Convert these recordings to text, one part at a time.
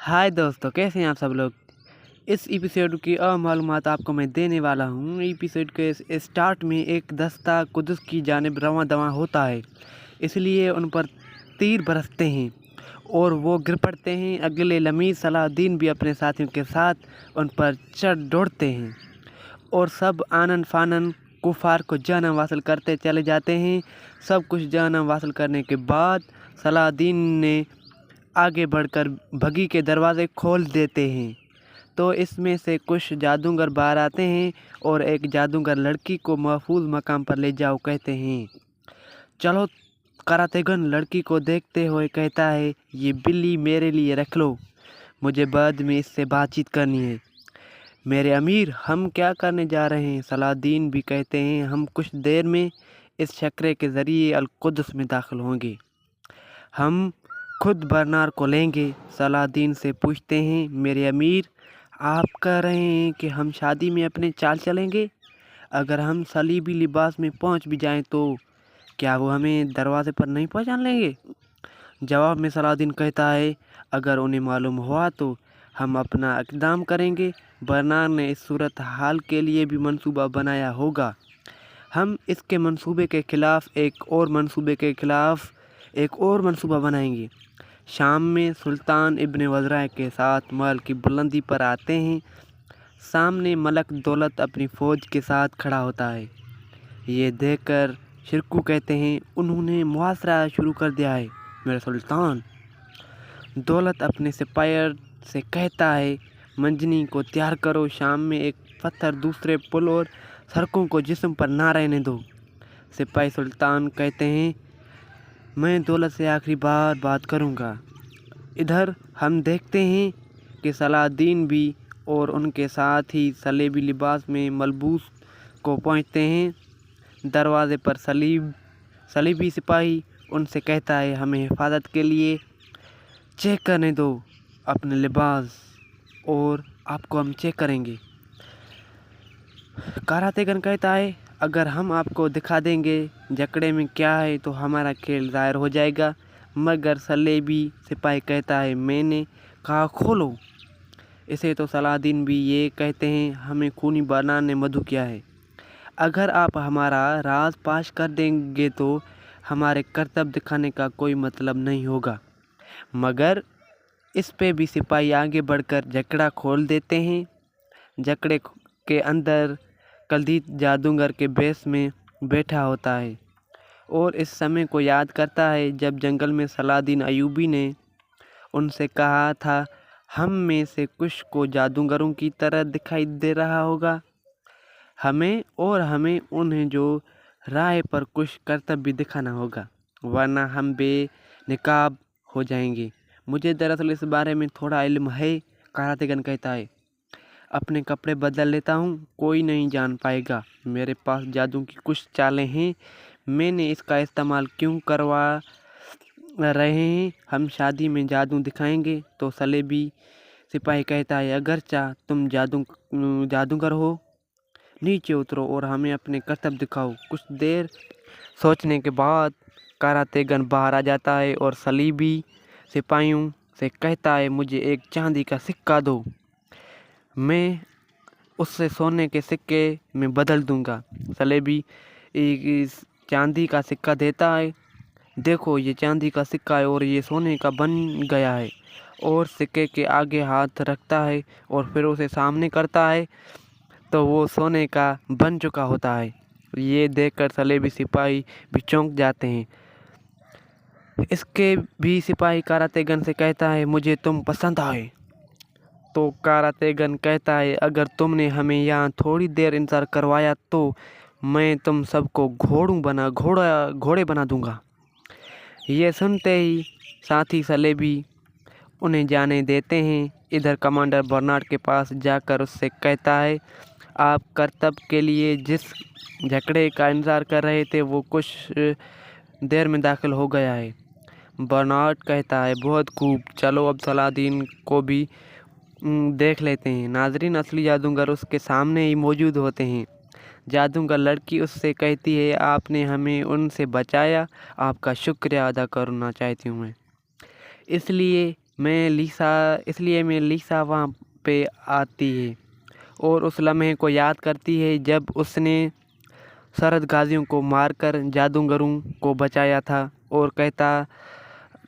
हाय दोस्तों, कैसे हैं आप सब लोग। इस एपिसोड की और मालूमात आपको मैं देने वाला हूँ। एपिसोड के स्टार्ट में एक दस्ता कुदस की जानिब रवां दवां होता है, इसलिए उन पर तीर बरसते हैं और वो गिर पड़ते हैं। अगले लम्हे सलाहुद्दीन भी अपने साथियों के साथ उन पर चढ़ दौड़ते हैं और सब आनन फानन कुफार को जहन्नम वासिल करते चले जाते हैं। सब कुछ जहन्नम वासिल करने के बाद सलाहुद्दीन ने आगे बढ़कर बगी के दरवाज़े खोल देते हैं, तो इसमें से कुछ जादूगर बाहर आते हैं और एक जादूगर लड़की को महफूज मकाम पर ले जाओ कहते हैं। चलो, करातेगन लड़की को देखते हुए कहता है, ये बिल्ली मेरे लिए रख लो, मुझे बाद में इससे बातचीत करनी है। मेरे अमीर, हम क्या करने जा रहे हैं? सलाहुद्दीन भी कहते हैं, हम कुछ देर में इस चक्रे के ज़रिए अल-कुद्स में दाखिल होंगे, हम खुद बरनार को लेंगे। सलाहुद्दीन से पूछते हैं, मेरे अमीर, आप कह रहे हैं कि हम शादी में अपने चाल चलेंगे? अगर हम सलीबी लिबास में पहुंच भी जाएं तो क्या वो हमें दरवाजे पर नहीं पहचान लेंगे? जवाब में सलाहुद्दीन कहता है, अगर उन्हें मालूम हुआ तो हम अपना इक़दाम करेंगे। बरनार ने इस सूरत हाल के लिए भी मंसूबा बनाया होगा। हम इसके मंसूबे के ख़िलाफ़ एक और मंसूबा बनाएंगे। शाम में सुल्तान इब्न वज़रा के साथ महल की बुलंदी पर आते हैं। सामने मलक दौलत अपनी फ़ौज के साथ खड़ा होता है। ये देखकर शिरकू कहते हैं, उन्होंने मुहासरा शुरू कर दिया है मेरे सुल्तान। दौलत अपने सिपाहियों से कहता है, मंजनी को तैयार करो, शाम में एक पत्थर दूसरे पुल और सड़कों को जिस्म पर ना रहने दो। सिपाही सुल्तान कहते हैं, मैं दौलत से आखिरी बार बात करूंगा। इधर हम देखते हैं कि सलाहुद्दीन भी और उनके साथ ही सलेबी लिबास में मलबूस को पहुंचते हैं। दरवाजे पर सलीबी सिपाही उनसे कहता है, हमें हिफाजत के लिए चेक करने दो अपने लिबास और आपको हम चेक करेंगे। करातेगन कहता है, अगर हम आपको दिखा देंगे जकड़े में क्या है तो हमारा खेल ज़ाहिर हो जाएगा। मगर सलेबी सिपाही कहता है, मैंने कहा खोलो इसे। तो सलाहुद्दीन भी ये कहते हैं, हमें खूनी बरनार ने मधु किया है, अगर आप हमारा राज पाश कर देंगे तो हमारे करतब दिखाने का कोई मतलब नहीं होगा। मगर इस पे भी सिपाही आगे बढ़कर जकड़ा खोल देते हैं। जकड़े के अंदर कलदीत जादूगर के बेस में बैठा होता है और इस समय को याद करता है जब जंगल में सलाहुद्दीन अयूबी ने उनसे कहा था, हम में से कुछ को जादूगरों की तरह दिखाई दे रहा होगा, हमें हमें उन्हें जो राह पर कुछ करतब भी दिखाना होगा, वरना हम बेनकाब हो जाएंगे। मुझे दरअसल इस बारे में थोड़ा इल्म है, करातेगन कहता है। अपने कपड़े बदल लेता हूँ, कोई नहीं जान पाएगा। मेरे पास जादू की कुछ चालें हैं, मैंने इसका इस्तेमाल क्यों करवा रहे हैं। हम शादी में जादू दिखाएंगे। तो सलेबी सिपाही कहता है, अगरचा तुम जादूगर हो, नीचे उतरो और हमें अपने करतब दिखाओ। कुछ देर सोचने के बाद करातेगन बाहर आ जाता है और सलीबी सिपाहियों से कहता है, मुझे एक चांदी का सिक्का दो, मैं उससे सोने के सिक्के में बदल दूंगा। सलेबी इस चांदी का सिक्का देता है। देखो, ये चांदी का सिक्का है और ये सोने का बन गया है। और सिक्के के आगे हाथ रखता है और फिर उसे सामने करता है तो वो सोने का बन चुका होता है। ये देखकर सलेबी सिपाही भी चौंक जाते हैं। इसके भी सिपाही करातेगन से कहता है, मुझे तुम पसंद आए। तो करातेगन कहता है, अगर तुमने हमें यहाँ थोड़ी देर इंतज़ार करवाया तो मैं तुम सबको घोड़े बना दूंगा। ये सुनते ही साथी सलेबी उन्हें जाने देते हैं। इधर कमांडर बर्नार्ड के पास जाकर उससे कहता है, आप करतब के लिए जिस झगड़े का इंतज़ार कर रहे थे वो कुछ देर में दाखिल हो गया है। बर्नार्ड कहता है, बहुत खूब, चलो अब सलाहुद्दीन को भी देख लेते हैं। नाजरीन, असली जादूगर उसके सामने ही मौजूद होते हैं। जादूगर लड़की उससे कहती है, आपने हमें उनसे बचाया, आपका शुक्रिया अदा करना चाहती हूँ मैं, इसलिए इसलिए मैं लीसा वहाँ पे आती है और उस लम्हे को याद करती है जब उसने सरहद गाजियों को मारकर जादूगरों को बचाया था, और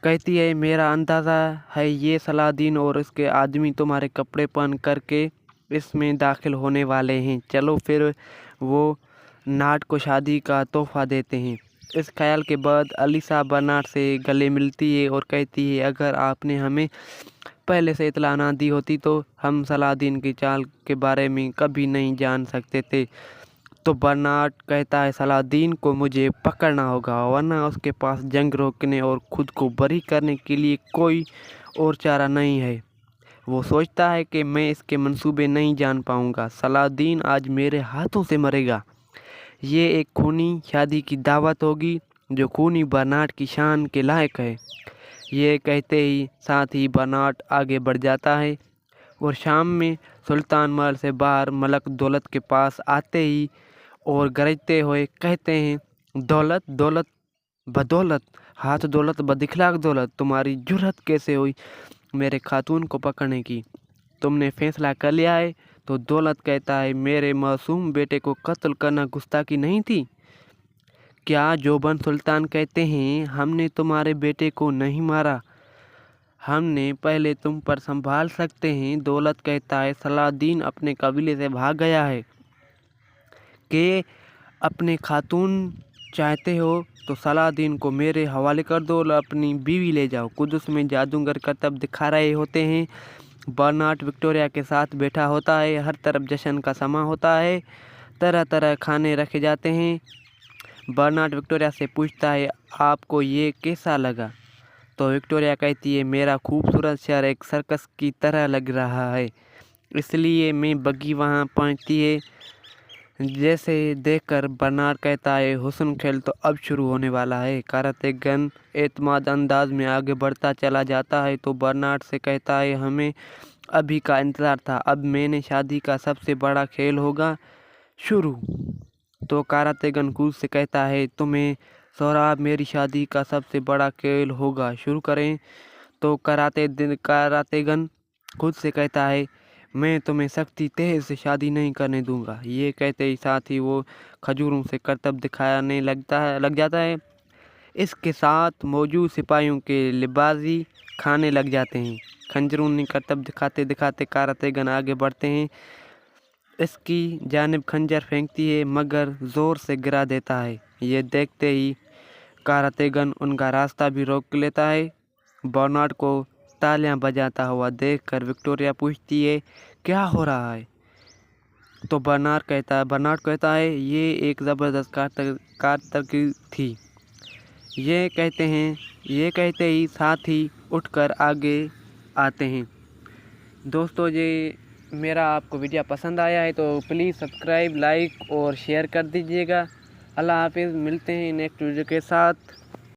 कहती है मेरा अंदाज़ा है ये सलादीन और इसके आदमी तुम्हारे कपड़े पहन करके इसमें दाखिल होने वाले हैं। चलो फिर वो नाट को शादी का तोहफा देते हैं। इस ख्याल के बाद अलीसा बर्नार्ड से गले मिलती है और कहती है अगर आपने हमें पहले से इतला ना दी होती तो हम सलादीन की चाल के बारे में कभी नहीं जान सकते थे। तो बर्नार्ड कहता है सलादीन को मुझे पकड़ना होगा, वरना उसके पास जंग रोकने और खुद को बरी करने के लिए कोई और चारा नहीं है। वो सोचता है कि मैं इसके मंसूबे नहीं जान पाऊंगा। सलादीन आज मेरे हाथों से मरेगा। ये एक खूनी शादी की दावत होगी जो खूनी बर्नार्ड की शान के लायक है। ये कहते ही साथ ही बर्नार्ड आगे बढ़ जाता है और शाम में सुल्तान महल से बाहर मलक दौलत के पास आते ही और गरजते हुए कहते हैं दौलत दौलत बदौलत, हाथ दौलत बदिखलाक दौलत, तुम्हारी जुर्रत कैसे हुई मेरे खातून को पकड़ने की? तुमने फैसला कर लिया है? तो दौलत कहता है मेरे मासूम बेटे को कत्ल करना गुस्ताखी नहीं थी क्या? जोबन सुल्तान कहते हैं हमने तुम्हारे बेटे को नहीं मारा, हमने पहले तुम पर संभाल सकते हैं। दौलत कहता है सलादीन अपने कबीले से भाग गया है कि अपने खातून चाहते हो तो सलादीन को मेरे हवाले कर दो और अपनी बीवी ले जाओ। कुदस में जादूगर करतब दिखा रहे होते हैं। बर्नार्ड विक्टोरिया के साथ बैठा होता है। हर तरफ जश्न का समा होता है, तरह तरह खाने रखे जाते हैं। बर्नार्ड विक्टोरिया से पूछता है आपको ये कैसा लगा? तो विक्टोरिया कहती है मेरा खूबसूरत शहर एक सर्कस की तरह लग रहा है, इसलिए मैं बग्गी वहाँ पहुँचती है। जैसे देखकर बर्नार्ड कहता है हुस्न खेल तो अब शुरू होने वाला है। करातेगन एतमाद अंदाज में आगे बढ़ता चला जाता है तो बर्नार्ड से कहता है हमें अभी का इंतज़ार था, अब मैंने शादी का सबसे बड़ा खेल होगा शुरू। तो करातेगन कूद से कहता है तुम्हें सौराब मेरी शादी का सबसे बड़ा खेल होगा, शुरू करें। तो करातेगन खुद से कहता है मैं तुम्हें सख्ती तेज से शादी नहीं करने दूंगा। ये कहते ही साथ ही वो खजूरों से करतब दिखाने लग जाता है। इसके साथ मौजूद सिपाहियों के लिबाजी खाने लग जाते हैं। खंजरों ने करतब दिखाते दिखाते करातेगन आगे बढ़ते हैं। इसकी जानिब खंजर फेंकती है मगर ज़ोर से गिरा देता है। ये देखते ही करातेगन उनका रास्ता भी रोक लेता है। बर्नार्ड को तालियां बजाता हुआ देखकर विक्टोरिया पूछती है क्या हो रहा है? तो बर्नार्ड कहता है ये एक ज़बरदस्त कारतकी थी। ये कहते ही साथ ही उठकर आगे आते हैं। दोस्तों ये मेरा आपको वीडियो पसंद आया है तो प्लीज़ सब्सक्राइब, लाइक और शेयर कर दीजिएगा। अल्लाह हाफिज़। मिलते हैं नेक्स्ट वीडियो के साथ।